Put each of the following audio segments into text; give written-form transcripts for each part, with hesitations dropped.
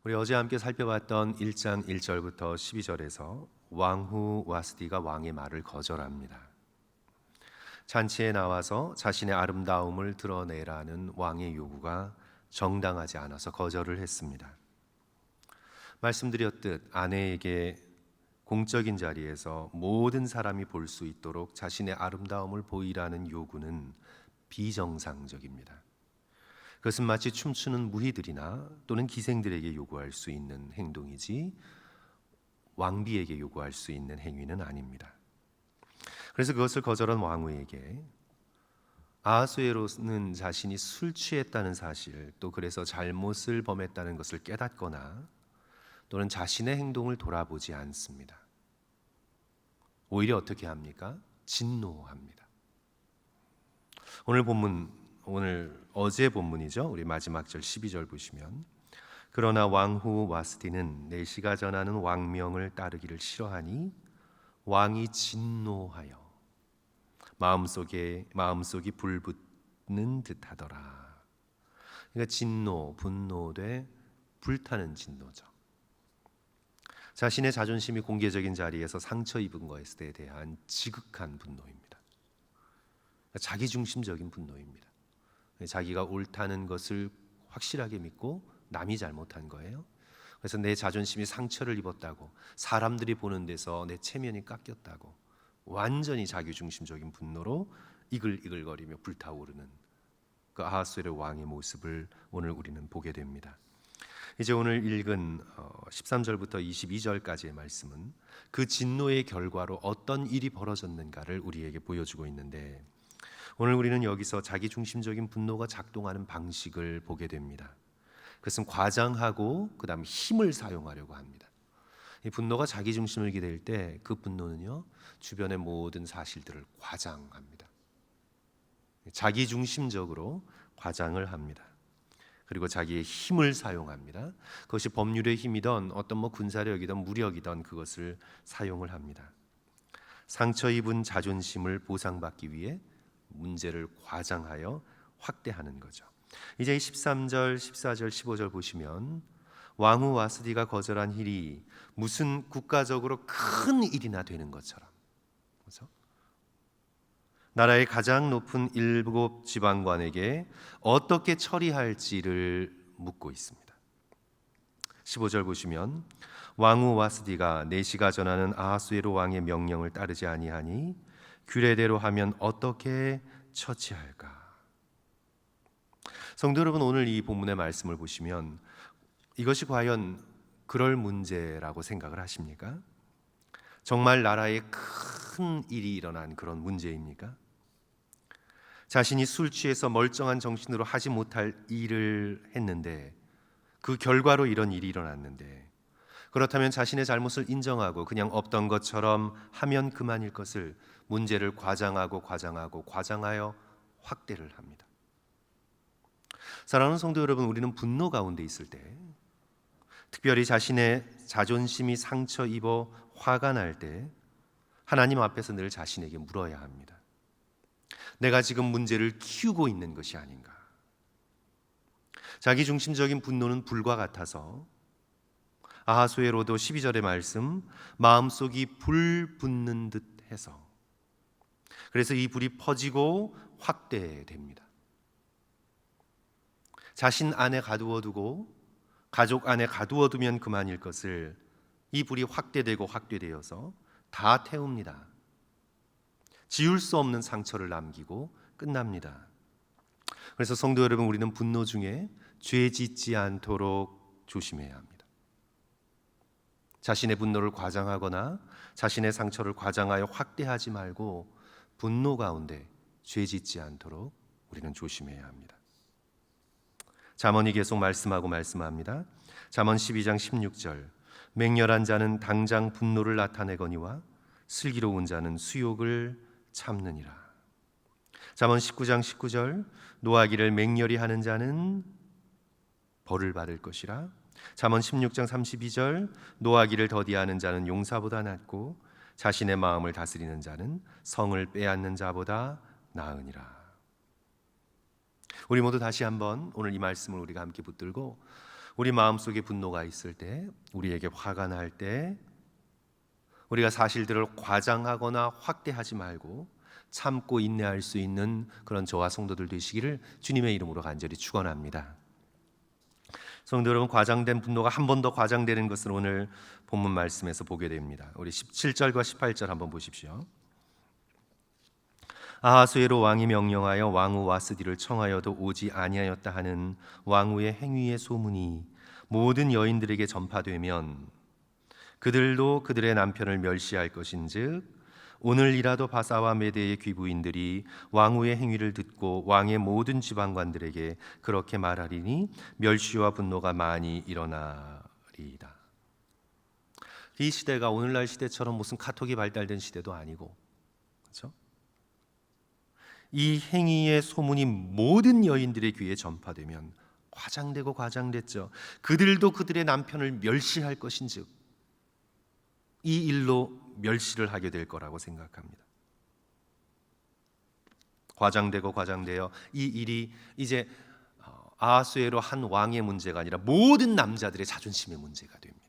우리 어제 함께 살펴봤던 1장 1절부터 12절에서 왕후 와스디가 왕의 말을 거절합니다. 잔치에 나와서 자신의 아름다움을 드러내라는 왕의 요구가 정당하지 않아서 거절을 했습니다. 말씀드렸듯 아내에게 공적인 자리에서 모든 사람이 볼 수 있도록 자신의 아름다움을 보이라는 요구는 비정상적입니다. 그것은 마치 춤추는 무희들이나 또는 기생들에게 요구할 수 있는 행동이지 왕비에게 요구할 수 있는 행위는 아닙니다. 그래서 그것을 거절한 왕후에게 아하수에로는 자신이 술 취했다는 사실, 또 그래서 잘못을 범했다는 것을 깨닫거나 또는 자신의 행동을 돌아보지 않습니다. 오히려 어떻게 합니까? 진노합니다. 어제 본문이죠. 우리 마지막 절 12절 보시면, 그러나 왕후 와스디는 내시가 전하는 왕명을 따르기를 싫어하니 왕이 진노하여 마음속이 불붙는 듯하더라. 그러니까 진노, 분노돼 불타는 진노죠. 자신의 자존심이 공개적인 자리에서 상처 입은 것에 대한 지극한 분노입니다. 자기중심적인 분노입니다. 자기가 옳다는 것을 확실하게 믿고 남이 잘못한 거예요. 그래서 내 자존심이 상처를 입었다고, 사람들이 보는 데서 내 체면이 깎였다고, 완전히 자기중심적인 분노로 이글이글거리며 불타오르는 그 아하수에로 왕의 모습을 오늘 우리는 보게 됩니다. 이제 오늘 읽은 13절부터 22절까지의 말씀은 그 진노의 결과로 어떤 일이 벌어졌는가를 우리에게 보여주고 있는데, 오늘 우리는 여기서 자기중심적인 분노가 작동하는 방식을 보게 됩니다. 그것은 과장하고 그 다음 힘을 사용하려고 합니다. 이 분노가 자기중심을 기댈 때 그 분노는요, 주변의 모든 사실들을 과장합니다. 자기중심적으로 과장을 합니다. 그리고 자기의 힘을 사용합니다. 그것이 법률의 힘이든 어떤 군사력이든 무력이든 그것을 사용을 합니다. 상처 입은 자존심을 보상받기 위해 문제를 과장하여 확대하는 거죠. 이제 13절, 14절, 15절 보시면 왕후 와스디가 거절한 일이 무슨 국가적으로 큰 일이나 되는 것처럼, 그렇죠? 나라의 가장 높은 7 지방관에게 어떻게 처리할지를 묻고 있습니다. 15절 보시면 왕후 와스디가 내시가 전하는 아하수에로 왕의 명령을 따르지 아니하니 규례대로 하면 어떻게 처치할까? 성도 여러분, 오늘 이 본문의 말씀을 보시면 이것이 과연 그럴 문제라고 생각을 하십니까? 정말 나라에 큰 일이 일어난 그런 문제입니까? 자신이 술 취해서 멀쩡한 정신으로 하지 못할 일을 했는데, 그 결과로 이런 일이 일어났는데, 그렇다면 자신의 잘못을 인정하고 그냥 없던 것처럼 하면 그만일 것을 문제를 과장하여 확대를 합니다. 사랑하는 성도 여러분, 우리는 분노 가운데 있을 때, 특별히 자신의 자존심이 상처 입어 화가 날 때 하나님 앞에서 늘 자신에게 물어야 합니다. 내가 지금 문제를 키우고 있는 것이 아닌가? 자기중심적인 분노는 불과 같아서 아하수에로도 12절의 말씀, 마음속이 불 붙는 듯 해서, 그래서 이 불이 퍼지고 확대됩니다. 자신 안에 가두어두고 가족 안에 가두어두면 그만일 것을 이 불이 확대되어서 다 태웁니다. 지울 수 없는 상처를 남기고 끝납니다. 그래서 성도 여러분, 우리는 분노 중에 죄 짓지 않도록 조심해야 합니다. 자신의 분노를 과장하거나 자신의 상처를 과장하여 확대하지 말고 분노 가운데 죄 짓지 않도록 우리는 조심해야 합니다. 잠언이 계속 말씀합니다. 잠언 12장 16절, 맹렬한 자는 당장 분노를 나타내거니와 슬기로운 자는 수욕을 참느니라. 잠언 19장 19절, 노하기를 맹렬히 하는 자는 벌을 받을 것이라. 잠언 16장 32절, 노하기를 더디하는 자는 용사보다 낫고 자신의 마음을 다스리는 자는 성을 빼앗는 자보다 나으니라. 우리 모두 다시 한번 오늘 이 말씀을 우리가 함께 붙들고 우리 마음속에 분노가 있을 때, 우리에게 화가 날 때 우리가 사실들을 과장하거나 확대하지 말고 참고 인내할 수 있는 그런 저와 성도들 되시기를 주님의 이름으로 간절히 축원합니다. 성도 여러분, 과장된 분노가 한 번 더 과장되는 것을 오늘 본문 말씀에서 보게 됩니다. 우리 17절과 18절 한번 보십시오. 아하수에로 왕이 명령하여 왕후 와스디를 청하여도 오지 아니하였다 하는 왕후의 행위의 소문이 모든 여인들에게 전파되면 그들도 그들의 남편을 멸시할 것인즉 오늘이라도 바사와 메대의 귀부인들이 왕후의 행위를 듣고 왕의 모든 지방관들에게 그렇게 말하리니 멸시와 분노가 많이 일어나리이다. 이 시대가 오늘날 시대처럼 무슨 카톡이 발달된 시대도 아니고, 그렇죠? 이 행위의 소문이 모든 여인들의 귀에 전파되면 과장되고 과장됐죠. 그들도 그들의 남편을 멸시할 것인즉 이 일로 멸시를 하게 될 거라고 생각합니다. 과장되고 과장되어 이 일이 이제 아하수에로 한 왕의 문제가 아니라 모든 남자들의 자존심의 문제가 됩니다.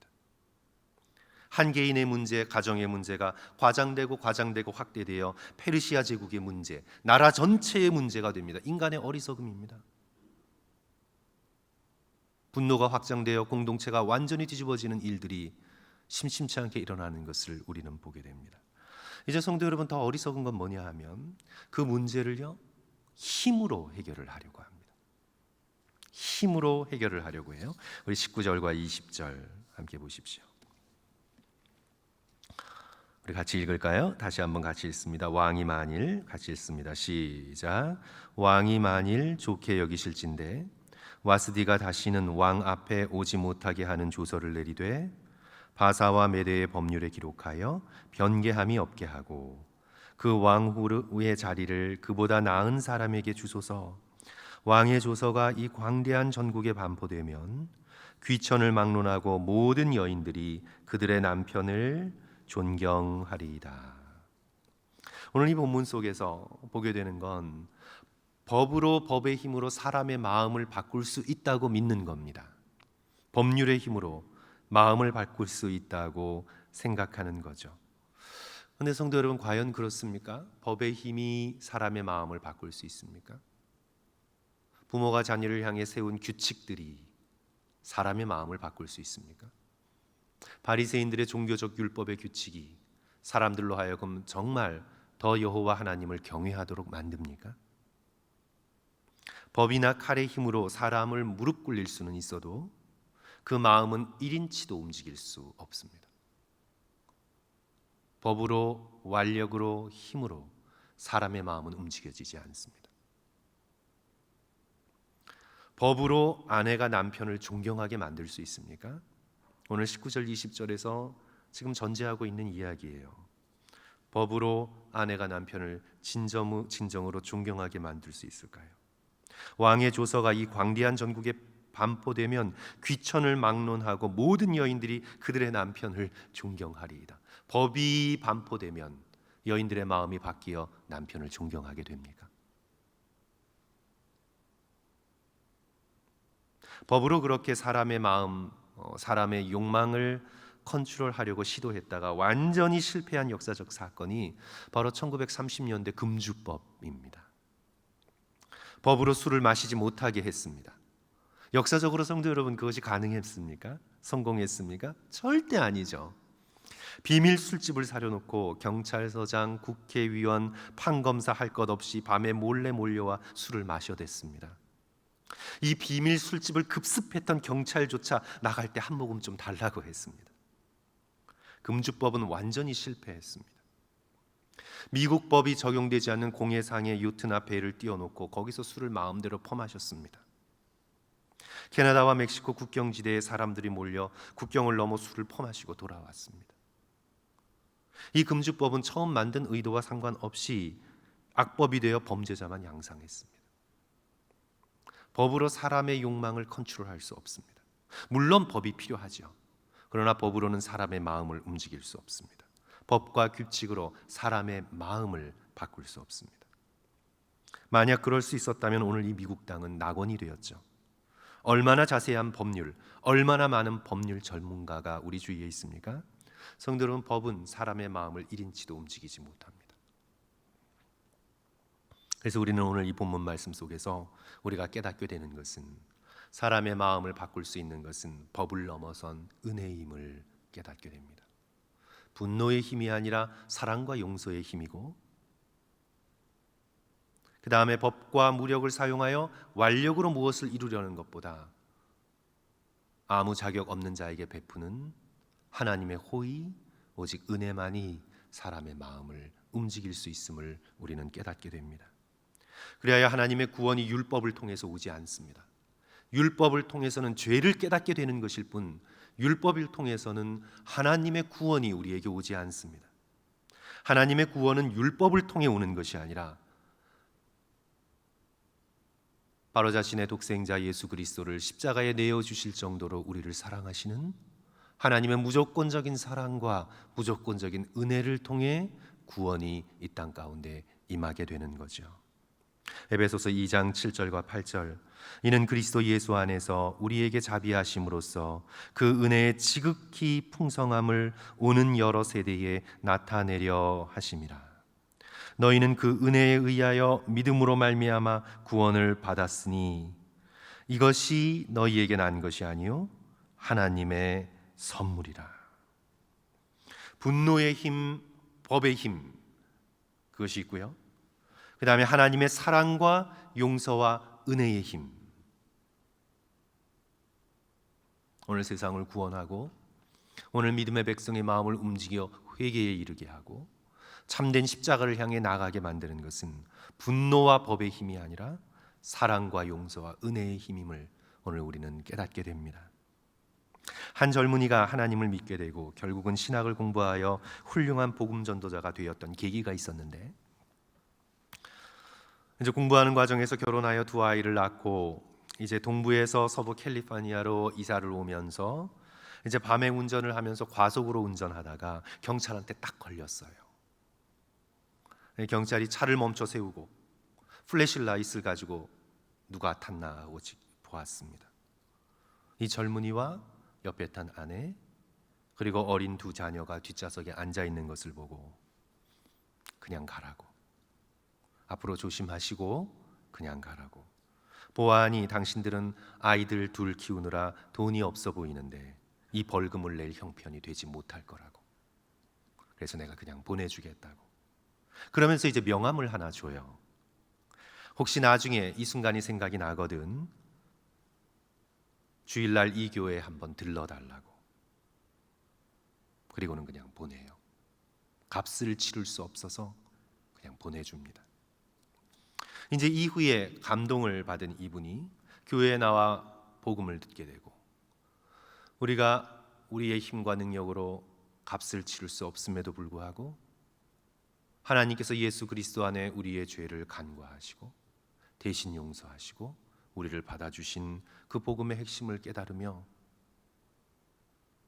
한 개인의 문제, 가정의 문제가 과장되고 과장되고 확대되어 페르시아 제국의 문제, 나라 전체의 문제가 됩니다. 인간의 어리석음입니다. 분노가 확장되어 공동체가 완전히 뒤집어지는 일들이 심심치 않게 일어나는 것을 우리는 보게 됩니다. 이제 성도 여러분, 더 어리석은 건 뭐냐 하면 그 문제를요 힘으로 해결을 하려고 합니다. 힘으로 해결을 하려고 해요. 우리 19절과 20절 함께 보십시오. 우리 같이 읽을까요? 다시 한번 같이 읽습니다. 왕이 만일, 같이 읽습니다. 시작. 왕이 만일 좋게 여기실진대 와스디가 다시는 왕 앞에 오지 못하게 하는 조서를 내리되 바사와 메대의 법률에 기록하여 변개함이 없게 하고 그 왕후의 자리를 그보다 나은 사람에게 주소서. 왕의 조서가 이 광대한 전국에 반포되면 귀천을 막론하고 모든 여인들이 그들의 남편을 존경하리이다. 오늘 이 본문 속에서 보게 되는 건 법으로, 법의 힘으로 사람의 마음을 바꿀 수 있다고 믿는 겁니다. 법률의 힘으로 마음을 바꿀 수 있다고 생각하는 거죠. 그런데 성도 여러분, 과연 그렇습니까? 법의 힘이 사람의 마음을 바꿀 수 있습니까? 부모가 자녀를 향해 세운 규칙들이 사람의 마음을 바꿀 수 있습니까? 바리새인들의 종교적 율법의 규칙이 사람들로 하여금 정말 더 여호와 하나님을 경외하도록 만듭니까? 법이나 칼의 힘으로 사람을 무릎 꿇릴 수는 있어도 그 마음은 1인치도 움직일 수 없습니다. 법으로, 완력으로, 힘으로 사람의 마음은 움직여지지 않습니다. 법으로 아내가 남편을 존경하게 만들 수 있습니까? 오늘 19절 20절에서 지금 전제하고 있는 이야기예요. 법으로 아내가 남편을 진정으로 존경하게 만들 수 있을까요? 왕의 조서가 이 광대한 전국에 반포되면 귀천을 막론하고 모든 여인들이 그들의 남편을 존경하리이다. 법이 반포되면 여인들의 마음이 바뀌어 남편을 존경하게 됩니까? 법으로 그렇게 사람의 마음, 사람의 욕망을 컨트롤하려고 시도했다가 완전히 실패한 역사적 사건이 바로 1930년대 금주법입니다. 법으로 술을 마시지 못하게 했습니다. 역사적으로 성도 여러분, 그것이 가능했습니까? 성공했습니까? 절대 아니죠. 비밀 술집을 사려놓고 경찰서장, 국회의원, 판검사 할 것 없이 밤에 몰래 몰려와 술을 마셔댔습니다. 이 비밀 술집을 급습했던 경찰조차 나갈 때 한 모금 좀 달라고 했습니다. 금주법은 완전히 실패했습니다. 미국 법이 적용되지 않는 공해상에 요트나 배를 띄워놓고 거기서 술을 마음대로 퍼마셨습니다. 캐나다와 멕시코 국경지대에 사람들이 몰려 국경을 넘어 술을 퍼마시고 돌아왔습니다. 이 금주법은 처음 만든 의도와 상관없이 악법이 되어 범죄자만 양상했습니다. 법으로 사람의 욕망을 컨트롤할 수 없습니다. 물론 법이 필요하죠. 그러나 법으로는 사람의 마음을 움직일 수 없습니다. 법과 규칙으로 사람의 마음을 바꿀 수 없습니다. 만약 그럴 수 있었다면 오늘 이 미국 땅은 낙원이 되었죠. 얼마나 자세한 법률, 얼마나 많은 법률 전문가가 우리 주위에 있습니까? 성도 여러분, 법은 사람의 마음을 1인치도 움직이지 못합니다. 그래서 우리는 오늘 이 본문 말씀 속에서 우리가 깨닫게 되는 것은, 사람의 마음을 바꿀 수 있는 것은 법을 넘어선 은혜임을 깨닫게 됩니다. 분노의 힘이 아니라 사랑과 용서의 힘이고, 그 다음에 법과 무력을 사용하여 완력으로 무엇을 이루려는 것보다 아무 자격 없는 자에게 베푸는 하나님의 호의, 오직 은혜만이 사람의 마음을 움직일 수 있음을 우리는 깨닫게 됩니다. 그래야 하나님의 구원이 율법을 통해서 오지 않습니다. 율법을 통해서는 죄를 깨닫게 되는 것일 뿐, 율법을 통해서는 하나님의 구원이 우리에게 오지 않습니다. 하나님의 구원은 율법을 통해 오는 것이 아니라 바로 자신의 독생자 예수 그리스도를 십자가에 내어주실 정도로 우리를 사랑하시는 하나님의 무조건적인 사랑과 무조건적인 은혜를 통해 구원이 이 땅 가운데 임하게 되는 거죠. 에베소서 2장 7절과 8절, 이는 그리스도 예수 안에서 우리에게 자비하심으로써 그 은혜의 지극히 풍성함을 오는 여러 세대에 나타내려 하심이라. 너희는 그 은혜에 의하여 믿음으로 말미암아 구원을 받았으니 이것이 너희에게 난 것이 아니요 하나님의 선물이라. 분노의 힘, 법의 힘, 그것이 있고요. 그 다음에 하나님의 사랑과 용서와 은혜의 힘. 오늘 세상을 구원하고 오늘 믿음의 백성의 마음을 움직여 회개에 이르게 하고 참된 십자가를 향해 나가게 만드는 것은 분노와 법의 힘이 아니라 사랑과 용서와 은혜의 힘임을 오늘 우리는 깨닫게 됩니다. 한 젊은이가 하나님을 믿게 되고 결국은 신학을 공부하여 훌륭한 복음 전도자가 되었던 계기가 있었는데, 이제 공부하는 과정에서 결혼하여 두 아이를 낳고 이제 동부에서 서부 캘리포니아로 이사를 오면서 이제 밤에 운전을 하면서 과속으로 운전하다가 경찰한테 딱 걸렸어요. 경찰이 차를 멈춰 세우고 플래시라이트를 가지고 누가 탔나 하고 보았습니다. 이 젊은이와 옆에 탄 아내 그리고 어린 두 자녀가 뒷좌석에 앉아 있는 것을 보고 그냥 가라고, 앞으로 조심하시고 그냥 가라고, 보아하니 당신들은 아이들 둘 키우느라 돈이 없어 보이는데 이 벌금을 낼 형편이 되지 못할 거라고, 그래서 내가 그냥 보내주겠다고. 그러면서 이제 명함을 하나 줘요. 혹시 나중에 이 순간이 생각이 나거든 주일날 이 교회에 한번 들러달라고. 그리고는 그냥 보내요. 값을 치를 수 없어서 그냥 보내줍니다. 이제 이후에 감동을 받은 이분이 교회에 나와 복음을 듣게 되고, 우리가 우리의 힘과 능력으로 값을 치를 수 없음에도 불구하고 하나님께서 예수 그리스도 안에 우리의 죄를 간과하시고 대신 용서하시고 우리를 받아주신 그 복음의 핵심을 깨달으며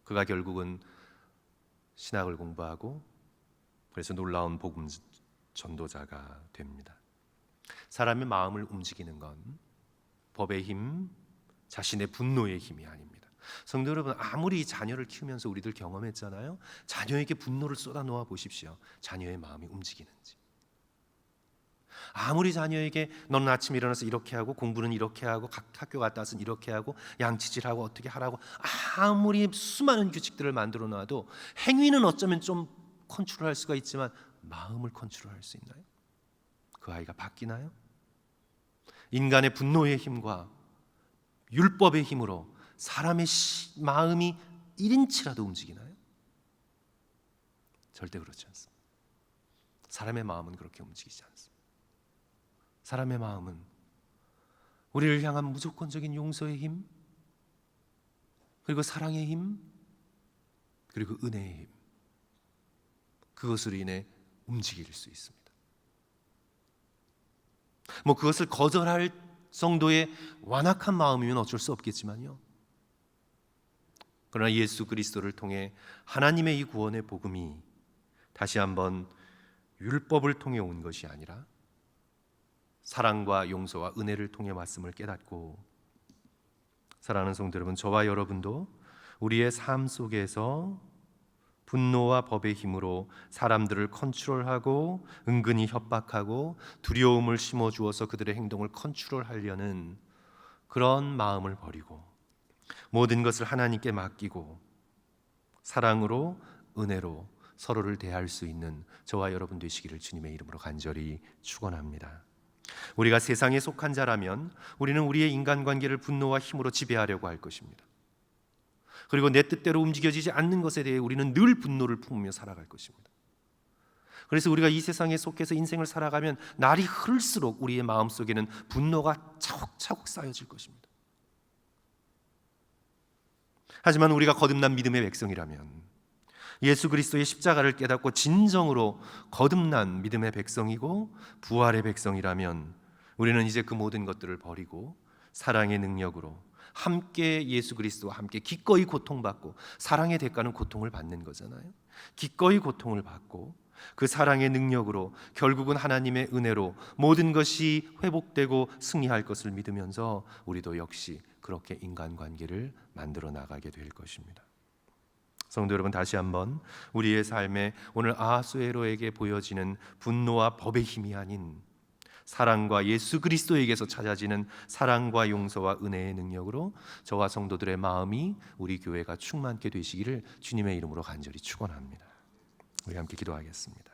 그가 결국은 신학을 공부하고 그래서 놀라운 복음 전도자가 됩니다. 사람의 마음을 움직이는 건 법의 힘, 자신의 분노의 힘이 아닙니다. 성도 여러분, 아무리 자녀를 키우면서 우리들 경험했잖아요. 자녀에게 분노를 쏟아 놓아 보십시오. 자녀의 마음이 움직이는지. 아무리 자녀에게 너는 아침에 일어나서 이렇게 하고 공부는 이렇게 하고 학교 갔다 와서 이렇게 하고 양치질하고 어떻게 하라고 아무리 수많은 규칙들을 만들어 놔도 행위는 어쩌면 좀 컨트롤할 수가 있지만 마음을 컨트롤할 수 있나요? 그 아이가 바뀌나요? 인간의 분노의 힘과 율법의 힘으로 사람의 마음이 1인치라도 움직이나요? 절대 그렇지 않습니다. 사람의 마음은 그렇게 움직이지 않습니다. 사람의 마음은 우리를 향한 무조건적인 용서의 힘, 그리고 사랑의 힘, 그리고 은혜의 힘, 그것으로 인해 움직일 수 있습니다. 뭐 그것을 거절할 정도의 완악한 마음이면 어쩔 수 없겠지만요. 그러나 예수 그리스도를 통해 하나님의 이 구원의 복음이 다시 한번 율법을 통해 온 것이 아니라 사랑과 용서와 은혜를 통해 왔음을 깨닫고 사랑하는 성도 여러분, 저와 여러분도 우리의 삶 속에서 분노와 법의 힘으로 사람들을 컨트롤하고 은근히 협박하고 두려움을 심어주어서 그들의 행동을 컨트롤하려는 그런 마음을 버리고 모든 것을 하나님께 맡기고 사랑으로 은혜로 서로를 대할 수 있는 저와 여러분 되시기를 주님의 이름으로 간절히 축원합니다. 우리가 세상에 속한 자라면 우리는 우리의 인간관계를 분노와 힘으로 지배하려고 할 것입니다. 그리고 내 뜻대로 움직여지지 않는 것에 대해 우리는 늘 분노를 품으며 살아갈 것입니다. 그래서 우리가 이 세상에 속해서 인생을 살아가면 날이 흐를수록 우리의 마음속에는 분노가 차곡차곡 쌓여질 것입니다. 하지만 우리가 거듭난 믿음의 백성이라면, 예수 그리스도의 십자가를 깨닫고 진정으로 거듭난 믿음의 백성이고 부활의 백성이라면 우리는 이제 그 모든 것들을 버리고 사랑의 능력으로 함께 예수 그리스도와 함께 기꺼이 고통받고, 사랑의 대가는 고통을 받는 거잖아요. 기꺼이 고통을 받고 그 사랑의 능력으로 결국은 하나님의 은혜로 모든 것이 회복되고 승리할 것을 믿으면서 우리도 역시 그렇게 인간관계를 만들어 나가게 될 것입니다. 성도 여러분, 다시 한번 우리의 삶에 오늘 아하수에로에게 보여지는 분노와 법의 힘이 아닌 사랑과 예수 그리스도에게서 찾아지는 사랑과 용서와 은혜의 능력으로 저와 성도들의 마음이 우리 교회가 충만케 되시기를 주님의 이름으로 간절히 축원합니다. 우리 함께 기도하겠습니다.